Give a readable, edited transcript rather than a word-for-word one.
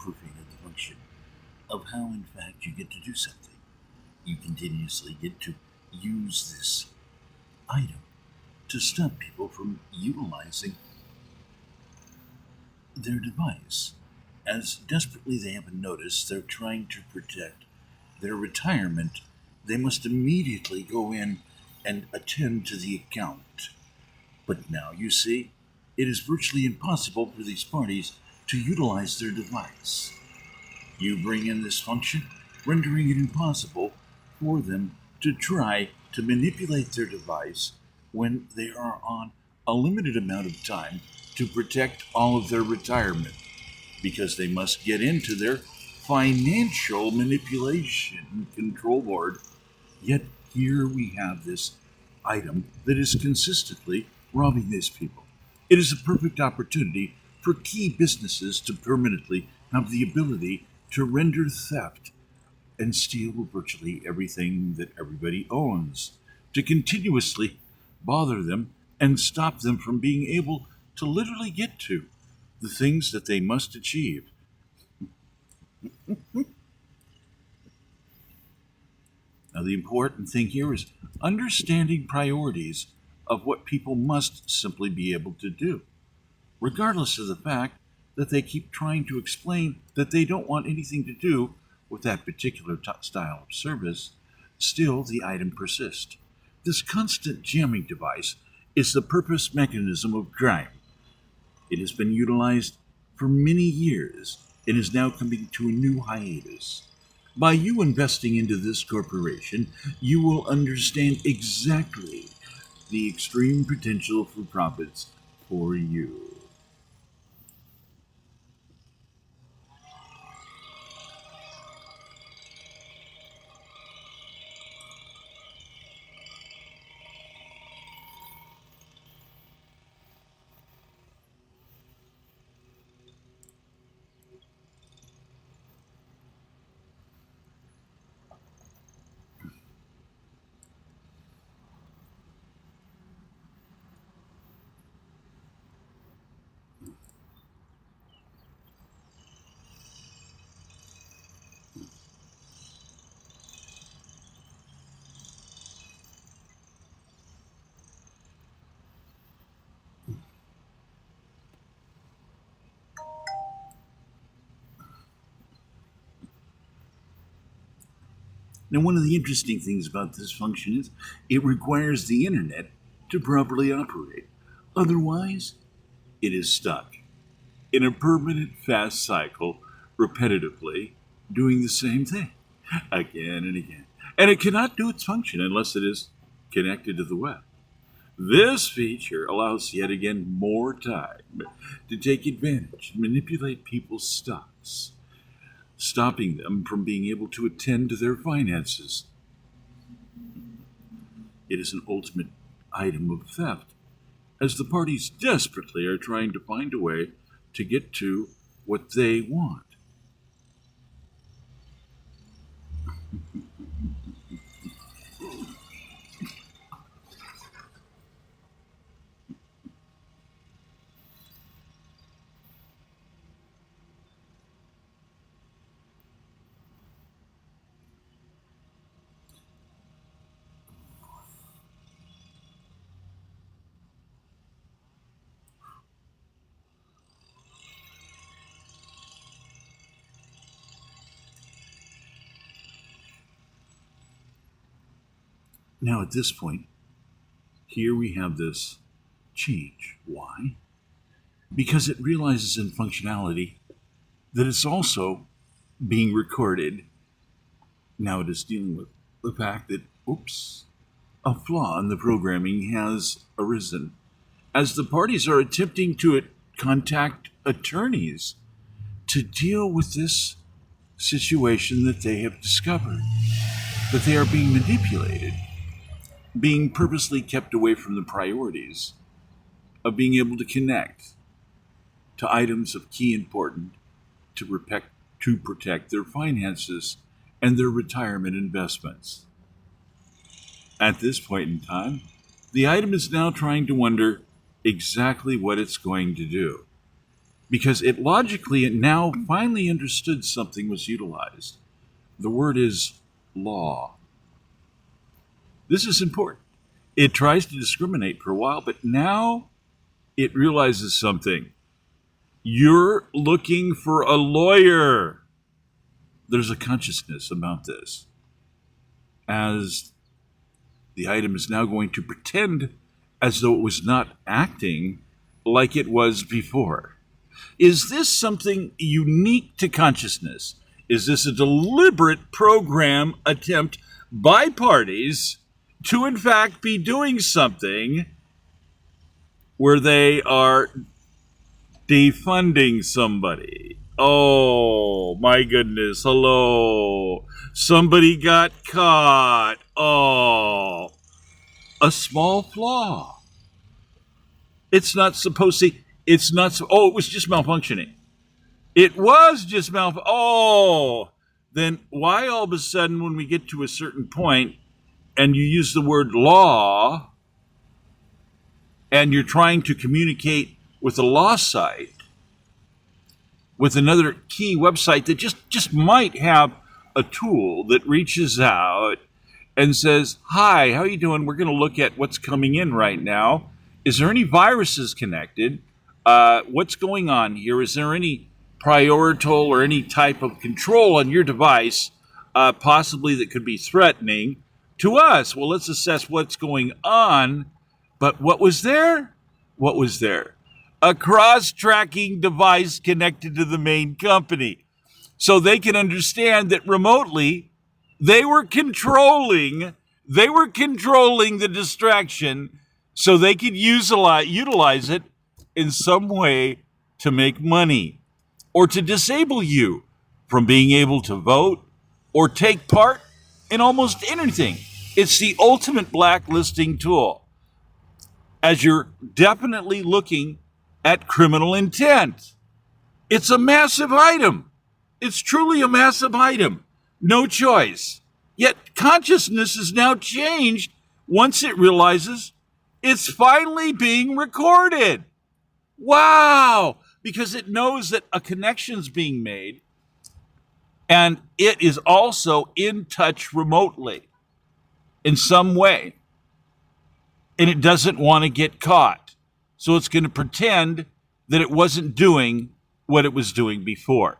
proofing of the function of how, in fact, you get to do something. You continuously get to use this item to stop people from utilizing their device. As desperately they haven't noticed they're trying to protect their retirement, they must immediately go in and attend to the account. But now, you see, it is virtually impossible for these parties to utilize their device. You bring in this function, rendering it impossible for them to try to manipulate their device when they are on a limited amount of time to protect all of their retirement, because they must get into their financial manipulation control board. Yet here we have this item that is consistently robbing these people. It is a perfect opportunity for key businesses to permanently have the ability to render theft and steal virtually everything that everybody owns, to continuously bother them and stop them from being able to literally get to the things that they must achieve. Now, the important thing here is understanding priorities of what people must simply be able to do, regardless of the fact that they keep trying to explain that they don't want anything to do with that particular style of service. Still, the item persists. This constant jamming device is the purpose mechanism of crime. It has been utilized for many years and is now coming to a new hiatus. By you investing into this corporation, you will understand exactly the extreme potential for profits for you. Now, one of the interesting things about this function is it requires the internet to properly operate. Otherwise, it is stuck in a permanent fast cycle, repetitively doing the same thing again and again. And it cannot do its function unless it is connected to the web. This feature allows yet again more time to take advantage and manipulate people's stocks, stopping them from being able to attend to their finances. It is an ultimate item of theft, as the parties desperately are trying to find a way to get to what they want. Now, at this point, here we have this change. Why? Because it realizes in functionality that it's also being recorded. Now it is dealing with the fact that, oops, a flaw in the programming has arisen, as the parties are attempting to contact attorneys to deal with this situation that they have discovered, that they are being manipulated, being purposely kept away from the priorities of being able to connect to items of key importance to protect their finances and their retirement investments. At this point in time, the item is now trying to wonder exactly what it's going to do. because it logically now finally understood something was utilized. The word is law. This is important. It tries to discriminate for a while, but now it realizes something. You're looking for a lawyer. There's a consciousness about this, as the item is now going to pretend as though it was not acting like it was before. Is this something unique to consciousness? Is this a deliberate program attempt by parties to, in fact, be doing something where they are defunding somebody? Oh, my goodness. Hello. Somebody got caught. Oh, a small flaw. It's not supposed to. It's not. Oh, it was just malfunctioning. It was just Oh, then why all of a sudden, when we get to a certain point and you use the word law and you're trying to communicate with a law site, with another key website that just might have a tool that reaches out and says, hi, how are you doing? We're going to look at what's coming in right now. Is there any viruses connected? What's going on here? Is there any priorital or any type of control on your device, possibly that could be threatening to us? Well, let's assess what's going on. But what was there? What was there? A cross-tracking device connected to the main company. So they can understand that remotely they were controlling the distraction so they could utilize it in some way to make money or to disable you from being able to vote or take part in almost anything. It's the ultimate blacklisting tool, as you're definitely looking at criminal intent. It's a massive item. It's truly a massive item. No choice. Yet consciousness is now changed once it realizes it's finally being recorded. Wow! Because it knows that a connection's being made and it is also in touch remotely in some way. And it doesn't want to get caught. So it's going to pretend that it wasn't doing what it was doing before.